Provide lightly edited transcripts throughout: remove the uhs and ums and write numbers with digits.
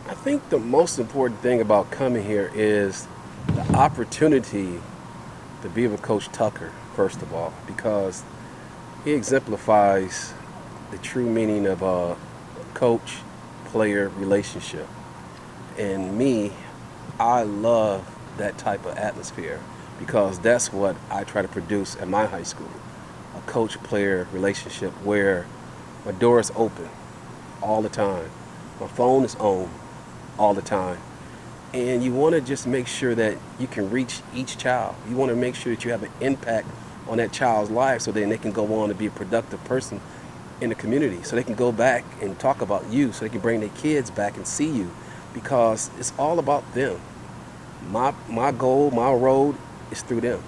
I think the most important thing about coming here is the opportunity to be with Coach Tucker, first of all, because he exemplifies the true meaning of a coach-player relationship. And me, I love that type of atmosphere because that's what I try to produce at my high school. A coach-player relationship where my door is open all the time. My phone is on all the time. And you want to just make sure that you can reach each child. You want to make sure that you have an impact on that child's life so then they can go on to be a productive person in the community. So they can go back and talk about you, so they can bring their kids back and see you because it's all about them. My goal, my road is through them.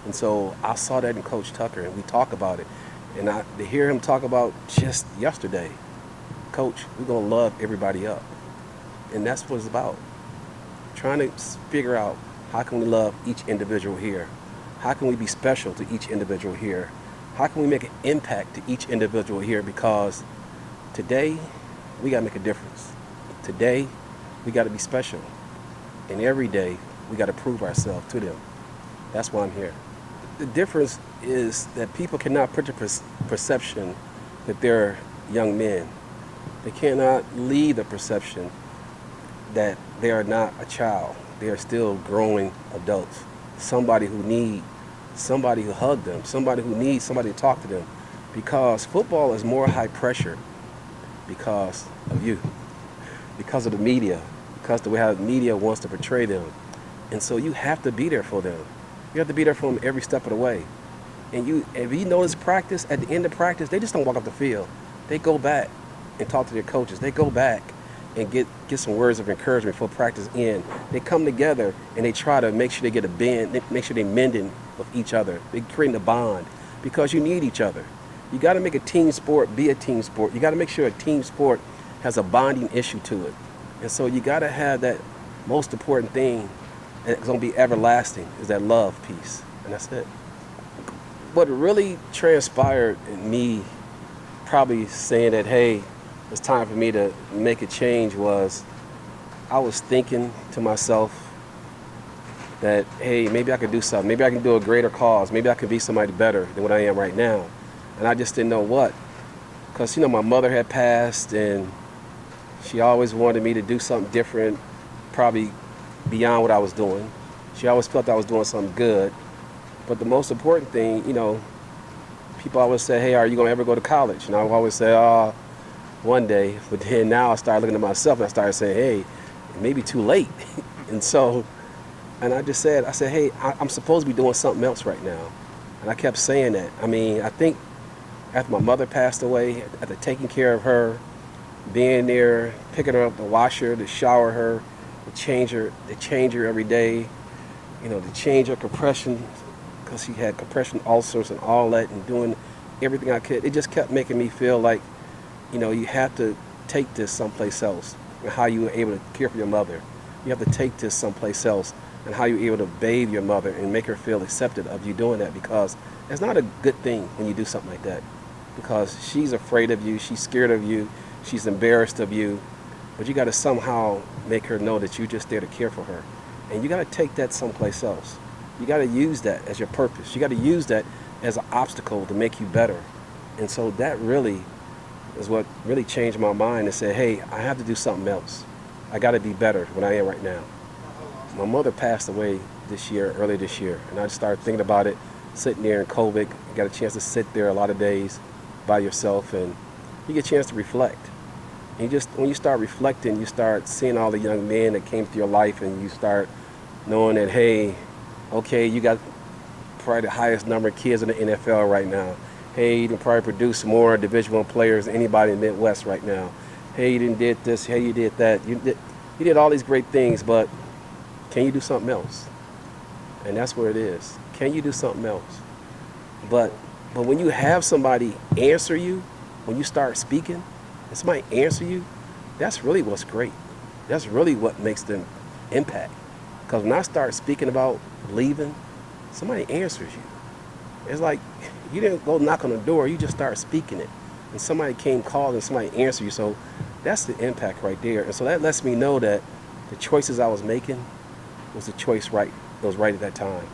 And so I saw that in Coach Tucker, and we talk about it. And to hear him talk about just yesterday, Coach, we're going to love everybody up. And that's what it's about. Trying to figure out how can we love each individual here? How can we be special to each individual here? How can we make an impact to each individual here? Because today, we got to make a difference. Today, we got to be special. And every day, we got to prove ourselves to them. That's why I'm here. The difference is that people cannot put the perception that they're young men. They cannot leave the perception that they are not a child. They are still growing adults. Somebody who needs somebody who hug them, somebody who needs somebody to talk to them. Because football is more high pressure because of you, because of the media, because the way how the media wants to portray them. And so you have to be there for them. You have to be there for them every step of the way. And if you notice practice, at the end of practice, they just don't walk off the field. They go back and talk to their coaches. They go back and get some words of encouragement for practice in. They come together and they try to make sure they get a bend, make sure they're mending with each other. They're creating a bond because you need each other. You got to make a team sport be a team sport. You got to make sure a team sport has a bonding issue to it. And so you got to have that most important thing that's going to be everlasting is that love piece. And that's it. What really transpired in me probably saying that, hey, it's time for me to make a change was I was thinking to myself that, hey, maybe I could do something. Maybe I can do a greater cause. Maybe I can be somebody better than what I am right now. And I just didn't know what. Because, my mother had passed and she always wanted me to do something different, probably beyond what I was doing. She always felt I was doing something good. But the most important thing, people always say, hey, are you going to ever go to college? And I would always say, one day. But then now I started looking at myself and I started saying, hey, it may be too late. And I just said, hey, I'm supposed to be doing something else right now. And I kept saying that. I think after my mother passed away, after taking care of her, being there, picking her up to wash her, to shower her, to change her every day, to change her compression, because she had compression ulcers and all that, and doing everything I could. It just kept making me feel like, you have to take this someplace else, and how you were able to care for your mother. You have to take this someplace else, and how you were able to bathe your mother and make her feel accepted of you doing that, because it's not a good thing when you do something like that, because she's afraid of you, she's scared of you, she's embarrassed of you, but you got to somehow make her know that you're just there to care for her. And you got to take that someplace else. You got to use that as your purpose. You got to use that as an obstacle to make you better. And so that really is what really changed my mind and said, hey, I have to do something else. I got to be better than I am right now. My mother passed away early this year, and I just started thinking about it, sitting there in COVID. You got a chance to sit there a lot of days by yourself, and you get a chance to reflect. And when you start reflecting, you start seeing all the young men that came through your life, and you start knowing that, hey, okay, you got probably the highest number of kids in the NFL right now. Hey, you can probably produce more Division I players than anybody in the Midwest right now. Hey, you did this. Hey, you did that. You did all these great things, but can you do something else? And that's where it is. Can you do something else? But when you have somebody answer you, when you start speaking, and somebody answer you, that's really what's great. That's really what makes them impact. Because when I start speaking about leaving, somebody answers you. It's like you didn't go knock on the door, you just start speaking it. And somebody came calling, somebody answered you. So That's the impact right there. And so that lets me know that the choices I was making was the choice right. It was right at that time.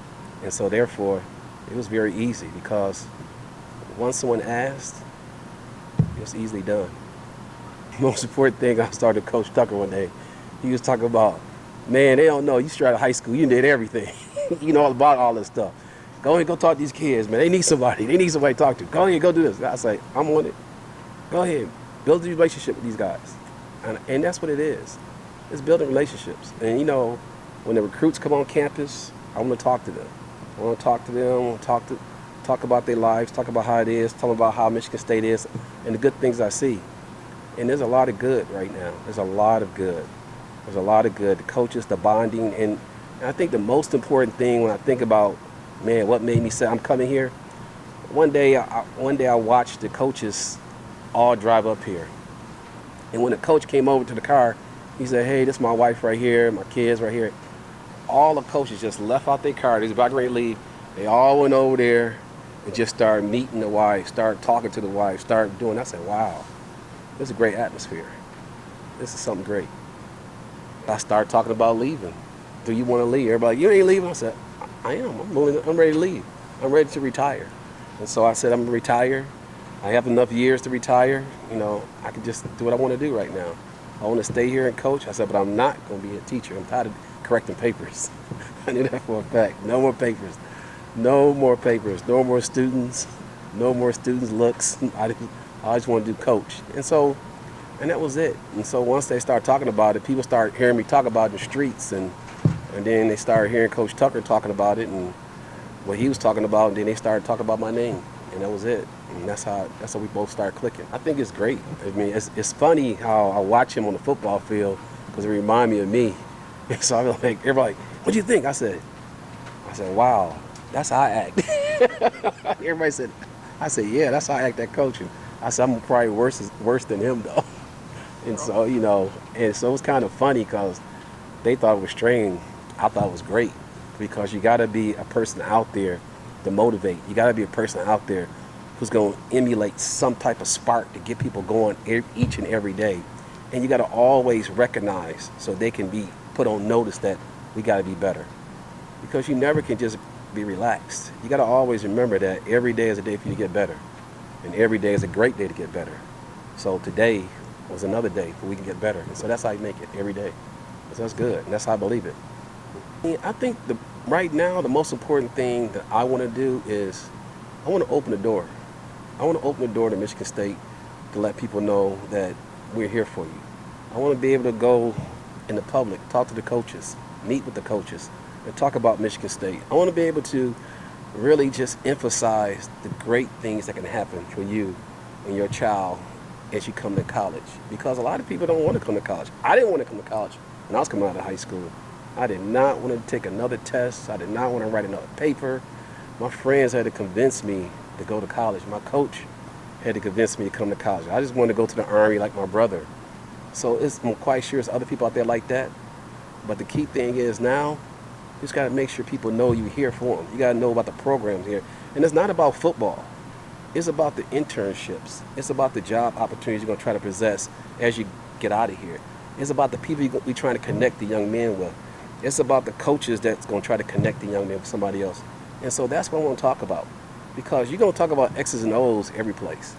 And so therefore, it was very easy because once someone asked, it was easily done. Most important thing, I started Coach Tucker one day. He was talking about, man, they don't know. You straight out of high school, you did everything. You know all about all this stuff. Go ahead, go talk to these kids, man. They need somebody. They need somebody to talk to. Go ahead, go do this. I say, I'm on it. Go ahead, build a relationship with these guys. And that's what it is. It's building relationships. And you know, when the recruits come on campus, I want to talk to them. I want to talk to them. I want to talk about their lives, talk about how it is, talk about how Michigan State is, and the good things I see. And there's a lot of good right now. There's a lot of good. There's a lot of good. The coaches, the bonding, and I think the most important thing when I think about, man, what made me say I'm coming here. One day I watched the coaches all drive up here, and when the coach came over to the car, he said, "Hey, this is my wife right here, my kids right here." All the coaches just left out their car. They was about ready to leave. They all went over there and just started meeting the wife, started talking to the wife, started doing. I said, "Wow, this is a great atmosphere. This is something great." I started talking about leaving. Do you want to leave? Everybody like, "You ain't leaving." I said, "I am. I'm ready to leave. I'm ready to retire." And so I said, "I'm gonna retire. I have enough years to retire. You know, I can just do what I want to do right now. I want to stay here and coach." I said, "But I'm not going to be a teacher. I'm tired of correcting papers." I knew that for a fact. No more papers. No more papers. No more students. No more students' looks. I just want to do coach. And that was it. And so once they started talking about it, people started hearing me talk about it in the streets, and then they started hearing Coach Tucker talking about it and what he was talking about, and then they started talking about my name, and that was it. And that's how we both started clicking. I think it's great. I mean, it's funny how I watch him on the football field because it reminds me of me. And so I'm like, everybody, "What do you think?" I said, "Wow, that's how I act." Everybody said, I said, "Yeah, that's how I act at coaching." I said, "I'm probably worse than him though." And so, you know, and so it was kind of funny because they thought it was strange. I thought it was great because you got to be a person out there to motivate. You got to be a person out there who's going to emulate some type of spark to get people going each and every day. And you got to always recognize so they can be put on notice that we got to be better. Because you never can just be relaxed. You got to always remember that every day is a day for you to get better. And every day is a great day to get better. So today was another day where we can get better. And so that's how you make it every day. So that's good. And that's how I believe it. And I think right now the most important thing that I want to do is I want to open the door. I want to open the door to Michigan State to let people know that we're here for you. I want to be able to go in the public, talk to the coaches, meet with the coaches, and talk about Michigan State. I want to be able to really just emphasize the great things that can happen for you and your child as you come to college. Because a lot of people don't want to come to college. I didn't want to come to college when I was coming out of high school. I did not want to take another test. I did not want to write another paper. My friends had to convince me to go to college. My coach had to convince me to come to college. I just wanted to go to the Army like my brother. So I'm quite sure there's other people out there like that. But the key thing is now, you just got to make sure people know you're here for them. You got to know about the programs here. And it's not about football. It's about the internships. It's about the job opportunities you're going to try to possess as you get out of here. It's about the people you're going to be trying to connect the young men with. It's about the coaches that's going to try to connect the young men with somebody else. And so that's what I want to talk about. Because you're going to talk about X's and O's every place.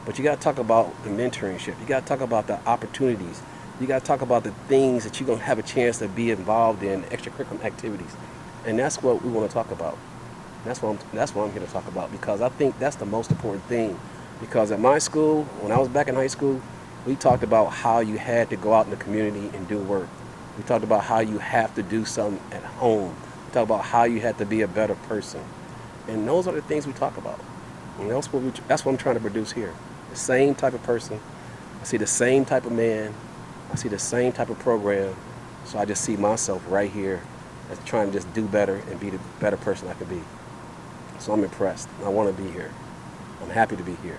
But you got to talk about the mentorship. You got to talk about the opportunities. You got to talk about the things that you're going to have a chance to be involved in, extracurricular activities. And that's what we want to talk about. That's what I'm here to talk about, because I think that's the most important thing. Because at my school, when I was back in high school, we talked about how you had to go out in the community and do work. We talked about how you have to do something at home. We talked about how you had to be a better person. And those are the things we talk about. And that's what I'm trying to produce here. The same type of person. I see the same type of man. I see the same type of program. So I just see myself right here as trying to just do better and be the better person I can be. So I'm impressed. I want to be here. I'm happy to be here.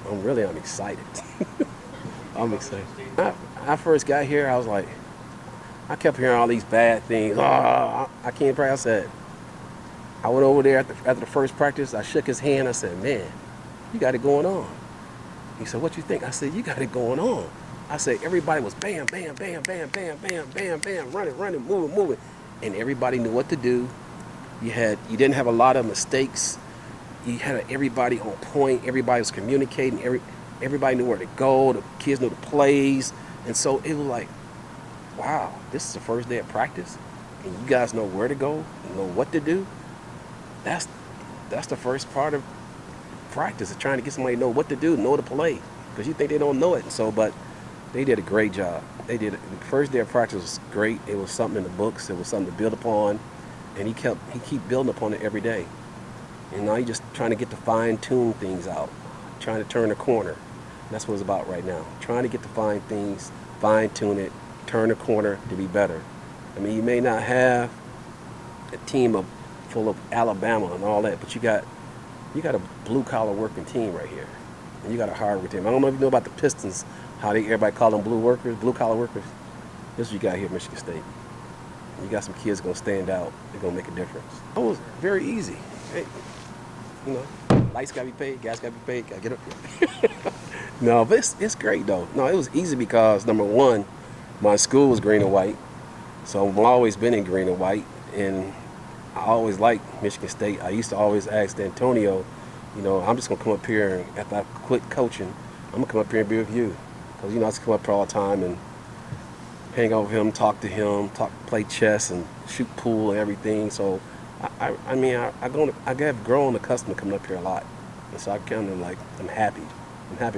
I'm excited. I'm excited. When I first got here, I was like, I kept hearing all these bad things. Oh, I can't pray. I said, I went over there after the first practice. I shook his hand. I said, "Man, you got it going on." He said, "What you think?" I said, "You got it going on." I say everybody was bam, bam, bam, bam, bam, bam, bam, bam, running, moving, and everybody knew what to do. You didn't have a lot of mistakes. You had everybody on point. Everybody was communicating. Everybody knew where to go. The kids knew the plays, and so it was like, wow, this is the first day of practice, and you guys know where to go, you know what to do. That's the first part of practice, is trying to get somebody to know what to do, know the play, because you think they don't know it. And so, but they did a great job. They did it. The first day of practice was great. It was something in the books. It was something to build upon, and he keep building upon it every day. And now he's just trying to get to fine-tune things out, trying to turn the corner. And that's what it's about right now. Trying to get to fine-tune it, turn the corner to be better. I mean, you may not have a team full of Alabama and all that, but you got a blue-collar working team right here, and you got a hard working team. I don't know if you know about the Pistons, how everybody call them blue-collar workers. This is what you got here at Michigan State. You got some kids gonna stand out. They're gonna make a difference. It was very easy. Hey, you know, lights gotta be paid, gas gotta be paid. Gotta get up here. No, but it's great though. No, it was easy because number one, my school was green and white, so I've always been in green and white, and I always liked Michigan State. I used to always ask Antonio, you know, I'm just gonna come up here and after I quit coaching, I'm gonna come up here and be with you, because you know I used to come up here all the time and hang out with him, talk to him, play chess and shoot pool and everything. So I mean, I have grown accustomed to coming up here a lot, and so I kind of like, I'm happy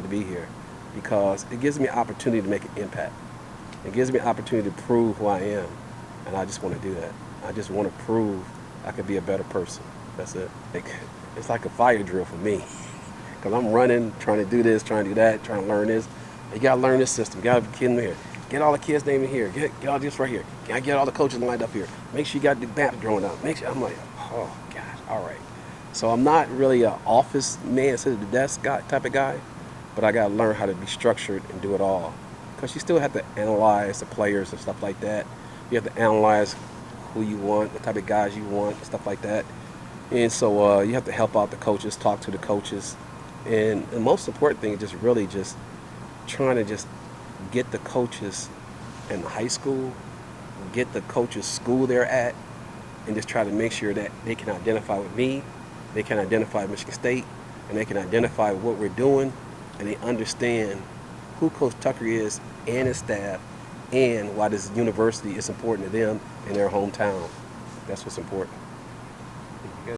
to be here, because it gives me an opportunity to make an impact. It gives me an opportunity to prove who I am, and I just want to do that. I just want to prove I could be a better person. That's it. It's like a fire drill for me, because I'm running, trying to do this, trying to do that, trying to learn this. You gotta learn this system. You gotta get in here. Get all the kids' names in here. Get all this right here. Get all the coaches lined up here. Make sure you got the map drawn out. Make sure. I'm like, oh gosh, all right. So I'm not really an office man, sit at the desk guy type of guy, but I gotta learn how to be structured and do it all. Because you still have to analyze the players and stuff like that. You have to analyze who you want, what type of guys you want, stuff like that. And so you have to help out the coaches, talk to the coaches, and the most important thing is just really just trying to just get the coaches in the high school, get the coaches' school they're at, and just try to make sure that they can identify with me, they can identify with Michigan State, and they can identify with what we're doing, and they understand who Coach Tucker is and his staff, and why this university is important to them in their hometown. That's what's important.